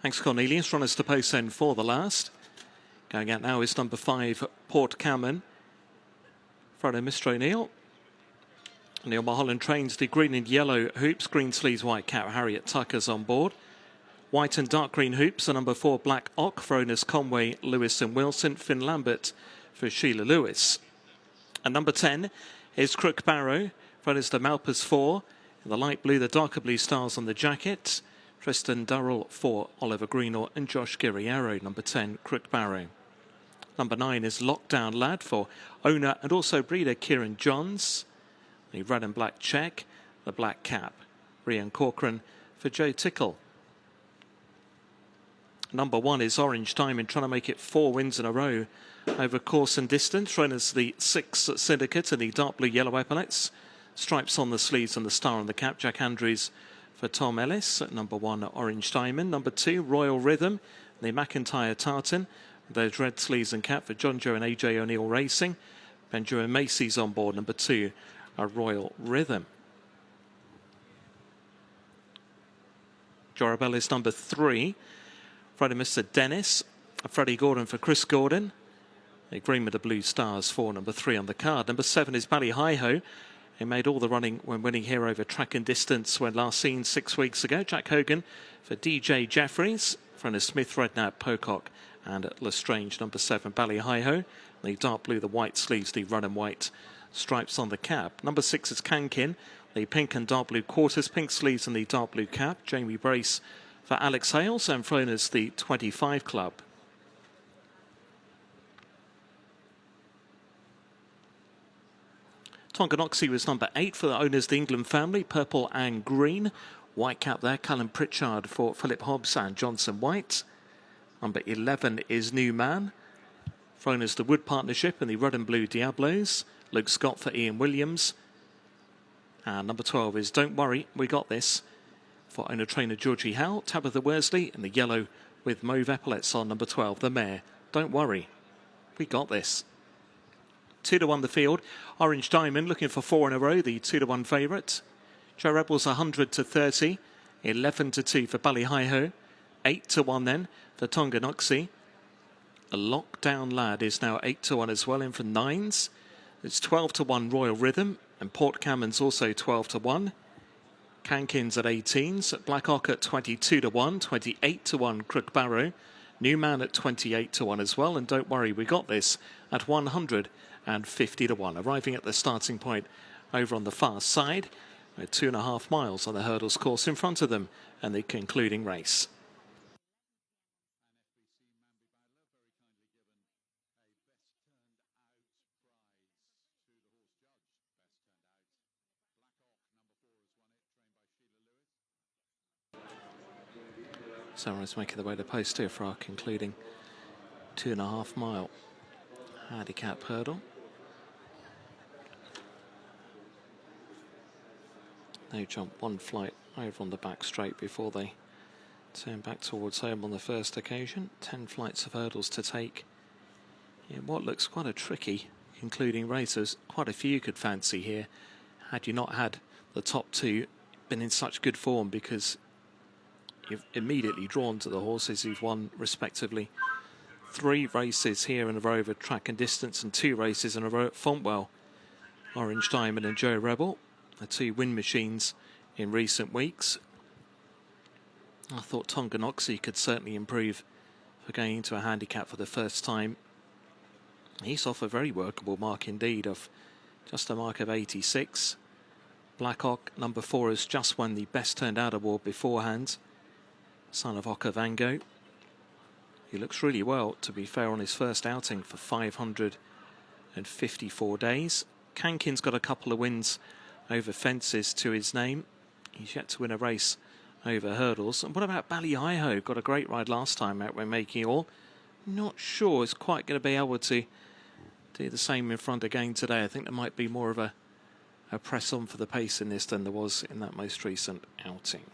Thanks, Cornelius. Runners to post end for the last. Going out now is number 5, Port Cameron. Front of Mr. O'Neill. Neil Mulholland trains the green and yellow hoops. Green sleeves, white cap. Harriet Tucker's on board. White and dark green hoops are number 4, Black Ock. Thrown as Conway, Lewis and Wilson. Finn Lambert for Sheila Lewis. And number 10 is Crook Barrow. Front is the Malpas 4. In the light blue, the darker blue stars on the jacket. Tristan Durrell for Oliver Greenall and Josh Guerriero, number 10, Crook Barrow. Number 9 is Lockdown Lad for owner and also breeder Kieran Johns. The red and black check, the black cap. Rian Corcoran for Joe Tickle. Number 1 is Orange Diamond, trying to make it 4 wins in a row over course and distance. Run as the 6 Syndicate and the dark blue yellow epaulets. Stripes on the sleeves and the star on the cap. Jack Andrews for Tom Ellis at number 1, Orange Diamond. Number 2, Royal Rhythm, the McIntyre Tartan. Those red sleeves and cap for John Joe and AJ O'Neill Racing. Benjamin Macy's on board, number 2, Royal Rhythm. Jorabella's number 3, Friday Mr. Dennis. Freddie Gordon for Chris Gordon. The green with the blue stars for number 3 on the card. Number 7 is Bally Hi-Ho. He made all the running when winning here over track and distance when last seen 6 weeks ago. Jack Hogan for DJ Jeffries. Front of Smith, Redknapp, Pocock and Lestrange, number 7, Bally Hi-Ho. The dark blue, the white sleeves, the red and white stripes on the cap. Number 6 is Kankin. The pink and dark blue quarters, pink sleeves and the dark blue cap. Jamie Brace for Alex Hales and thrown as the 25 Club. Tonganoxie was number 8 for the owners, the England family, purple and green. White cap there, Callum Pritchard for Philip Hobbs and Johnson White. Number 11 is New Man, thrown as the Wood Partnership and the red and blue Diablos. Luke Scott for Ian Williams. And number 12 is Don't Worry, We Got This for owner-trainer Georgie Howe. Tabitha Worsley in the yellow with mauve epaulets on number 12, the mare. Don't Worry, We Got This. 2-1 the field. Orange Diamond looking for 4 in a row, the 2-1 favourite. Joe Rebels 100-30. 11-2 for Bally Hi-Ho. 8-1 then for Tonganoxie. A Lockdown Lad is now 8-1 as well in for 9s. It's 12-1 Royal Rhythm. And Port Cameron's also 12-1. Kankin's at 18s. Black Ock at 22-1. 28-1 Crook Barrow. New Man at 28-1 as well. And Don't Worry, We Got This at 150-1. Arriving at the starting point over on the far side. With 2.5 miles on the hurdles course in front of them and the concluding race. Sarah's making the way to post here for our concluding 2.5 mile handicap hurdle. They jump 1 flight over on the back straight before they turn back towards home on the first occasion. 10 flights of hurdles to take in what looks quite a tricky concluding race. There's quite a few you could fancy here had you not had the top 2 been in such good form, because you've immediately drawn to the horses who've won respectively 3 races here in a row over track and distance and 2 races in a row at Fontwell. Orange Diamond and Joe Rebel, the 2 win machines in recent weeks. I thought Tonganoxie could certainly improve for going into a handicap for the first time. He's off a very workable mark indeed of just a mark of 86. Black Ock, number 4, has just won the Best Turned Out award beforehand. Son of Okavango. He looks really well, to be fair, on his first outing for 554 days. Kankin's got a couple of wins over fences to his name. He's yet to win a race over hurdles. And what about Bally Hi-Ho? Got a great ride last time out when making all. Not sure it's quite going to be able to do the same in front again today. I think there might be more of a press on for the pace in this than there was in that most recent outing.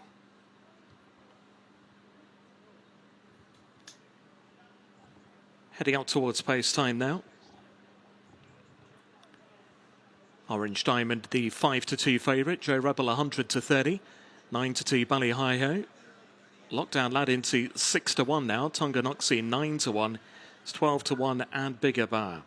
Heading up towards post time now. Orange Diamond, the 5-2 favourite. Joe Rebel 100-30. 9-2 Bally Hi-Ho. Lockdown Lad into 6-1 now. Tonganoxie 9-1. It's 12-1 and Bigger Bar.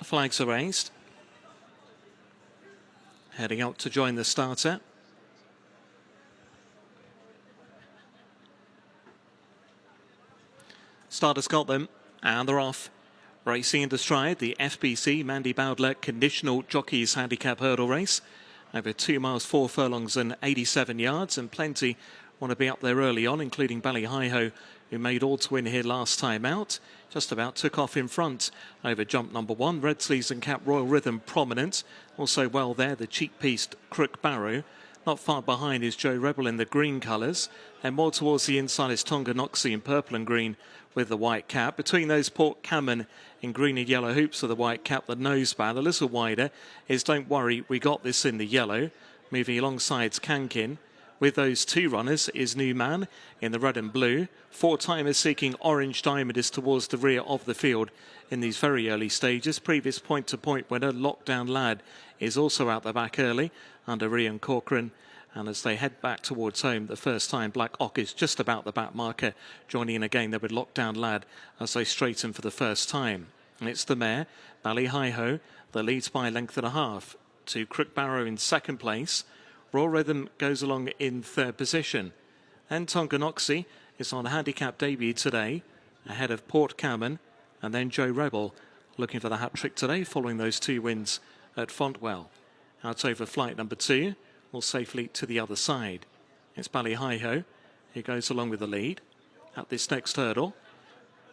Flags are raised. Heading out to join the starter. Starters got them, and they're off. Racing into stride, the FBC Mandy Bowdler Conditional Jockeys Handicap Hurdle Race. Over 2 miles, 4 furlongs and 87 yards, and plenty want to be up there early on, including Bally Hi-Ho, who made all to win here last time out. Just about took off in front over jump number 1. Red Sleeves and Cap Royal Rhythm prominent. Also well there, the cheek-pieced Crook Barrow. Not far behind is Joe Rebel in the green colours. And more towards the inside is Tonganoxie in purple and green with the white cap. Between those, Port Cameron in green and yellow hoops of the white cap. The nose band a little wider is Don't Worry, We Got This in the yellow. Moving alongside Kankin. With those 2 runners is New Man in the red and blue. 4-timers seeking Orange Diamond is towards the rear of the field in these very early stages. Previous point-to-point winner, Lockdown Lad, is also out the back early under Ian Corcoran. And as they head back towards home, the first time, Black Ock is just about the back marker, joining in again there with Lockdown Lad as they straighten for the first time. And it's the mare, Bally Hi-Ho, that leads by a length and a half to Crook Barrow in second place. Royal Rhythm goes along in third position. And Tonganoxie is on a handicap debut today, ahead of Port Cameron and then Joe Rebel, looking for the hat-trick today following those 2 wins at Fontwell. Out over flight number 2, all safely to the other side. It's Bally Hi-Ho who goes along with the lead at this next hurdle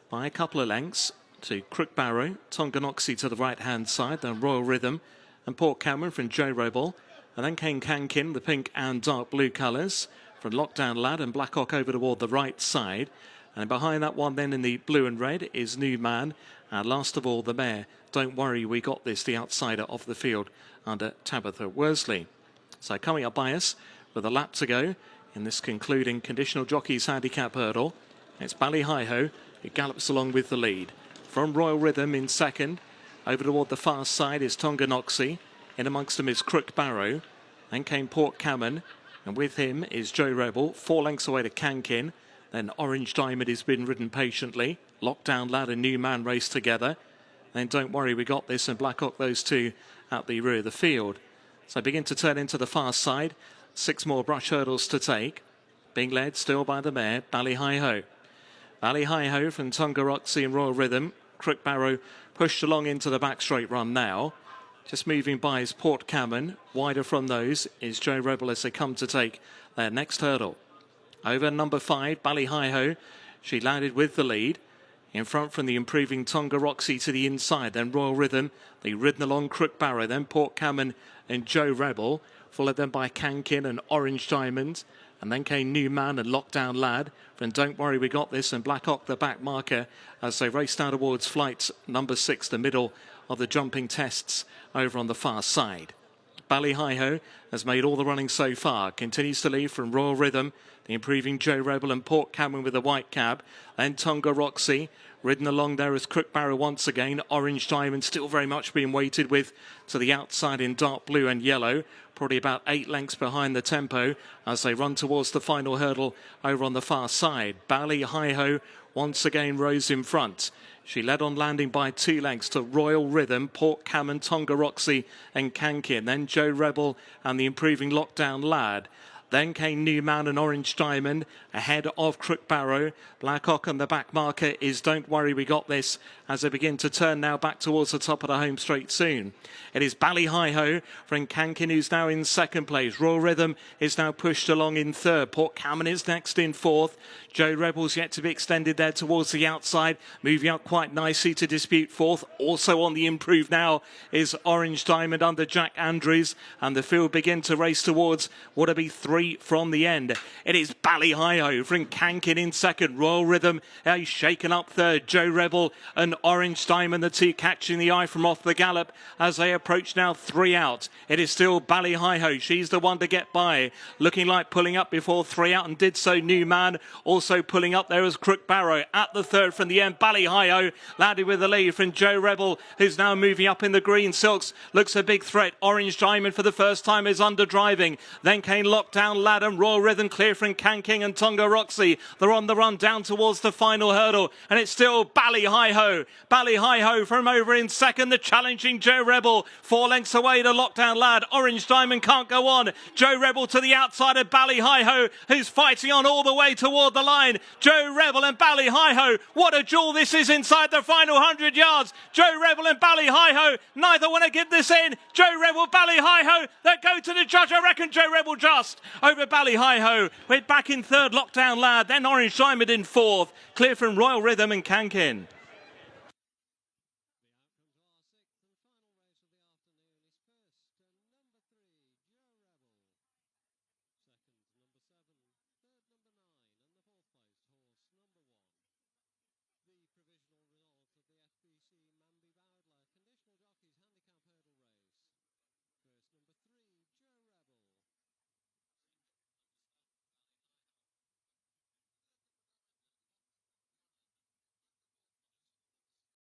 by a couple of lengths to Crook Barrow, Tonganoxie to the right-hand side, then Royal Rhythm and Port Cameron from Joe Rebel. And then came Kankin, the pink and dark blue colours, from Lockdown Lad and Black Ock over toward the right side. And behind that one then in the blue and red is New Man. And last of all, the mare, Don't Worry, We Got This, the outsider of the field under Tabitha Worsley. So coming up by us with a lap to go in this concluding Conditional Jockeys Handicap Hurdle, it's Bally Hi-Ho who gallops along with the lead. From Royal Rhythm in second, over toward the far side is Tonganoxie. In amongst them is Crook Barrow. Then came Port Cameron. And with him is Joe Rebel. 4 lengths away to Kankin. Then Orange Diamond has been ridden patiently. Lockdown Lad and New Man race together. Then Don't Worry, We Got This and Black Ock, those 2 at the rear of the field. So begin to turn into the far side. 6 more brush hurdles to take. Being led still by the mare, Bally Hi-Ho. Bally Hi-Ho from Tonganoxie and Royal Rhythm. Crook Barrow pushed along into the back straight run now. Just moving by is Port Cameron. Wider from those is Joe Rebel as they come to take their next hurdle. Over number 5, Bally Hi-Ho. She landed with the lead. In front from the improving Tonganoxie to the inside. Then Royal Rhythm. They ridden along Crook Barrow. Then Port Cameron and Joe Rebel. Followed then by Kankin and Orange Diamond. And then came New Man and Lockdown Lad. From Don't Worry, We Got This and Black Ock, the back marker, as they race down towards flight number 6, the middle of the jumping tests over on the far side. Bally Hi-Ho has made all the running so far. Continues to lead from Royal Rhythm, the improving Joe Rebel and Port Cameron with the white cab. Then Tonganoxie ridden along there as Crook Barrow once again. Orange Diamond still very much being weighted with to the outside in dark blue and yellow. Probably about 8 lengths behind the tempo as they run towards the final hurdle over on the far side. Bally Hi-Ho once again rose in front. She led on landing by 2 lengths to Royal Rhythm, Port Cameron, Tonganoxie and Kankin. Then Joe Rebel and the improving Lockdown Lad. Then came Newman and Orange Diamond ahead of Crook Barrow. Blackhawk and the back marker is Don't Worry We Got This as they begin to turn now back towards the top of the home straight soon. It is Bally Hi Ho from Kankin, who's now in second place. Royal Rhythm is now pushed along in third. Port Cameron is next in fourth. Joe Rebel's yet to be extended there towards the outside, moving up quite nicely to dispute fourth. Also on the improve now is Orange Diamond under Jack Andrews, and the field begin to race towards what will be three from the end. It is Bally Hi Ho from Kankin in second. Royal Rhythm is shaken up third. Joe Rebel and Orange Diamond, the two catching the eye from off the gallop as they approach now three out. It is still Bally Hi Ho. She's the one to get by, looking like pulling up before three out, and did so Newman. Also pulling up there is Crook Barrow at the third from the end. Bally Hi Ho landed with the lead from Joe Rebel, who's now moving up in the green silks. Looks a big threat. Orange Diamond for the first time is under driving. Then came Lockdown Lad and Royal Rhythm clear from Kanking and Tonga Roxy. They're on the run down towards the final hurdle, and it's still Bally Hi Ho. Bally Hi Ho from over in second. The challenging Joe Rebel 4 lengths away to Lockdown Lad. Orange Diamond can't go on. Joe Rebel to the outside of Bally Hi Ho, who's fighting on all the way toward the line. Joe Rebel and Bally Hi Ho. What a duel this is inside the final 100 yards. Joe Rebel and Bally Hi Ho. Neither want to give this in. Joe Rebel, Bally Hi Ho. That go to the judge. I reckon Joe Rebel just over Bally Hi Ho. We're back in third, Lockdown Lad. Then Orange Diamond in fourth. Clear from Royal Rhythm and Kankin.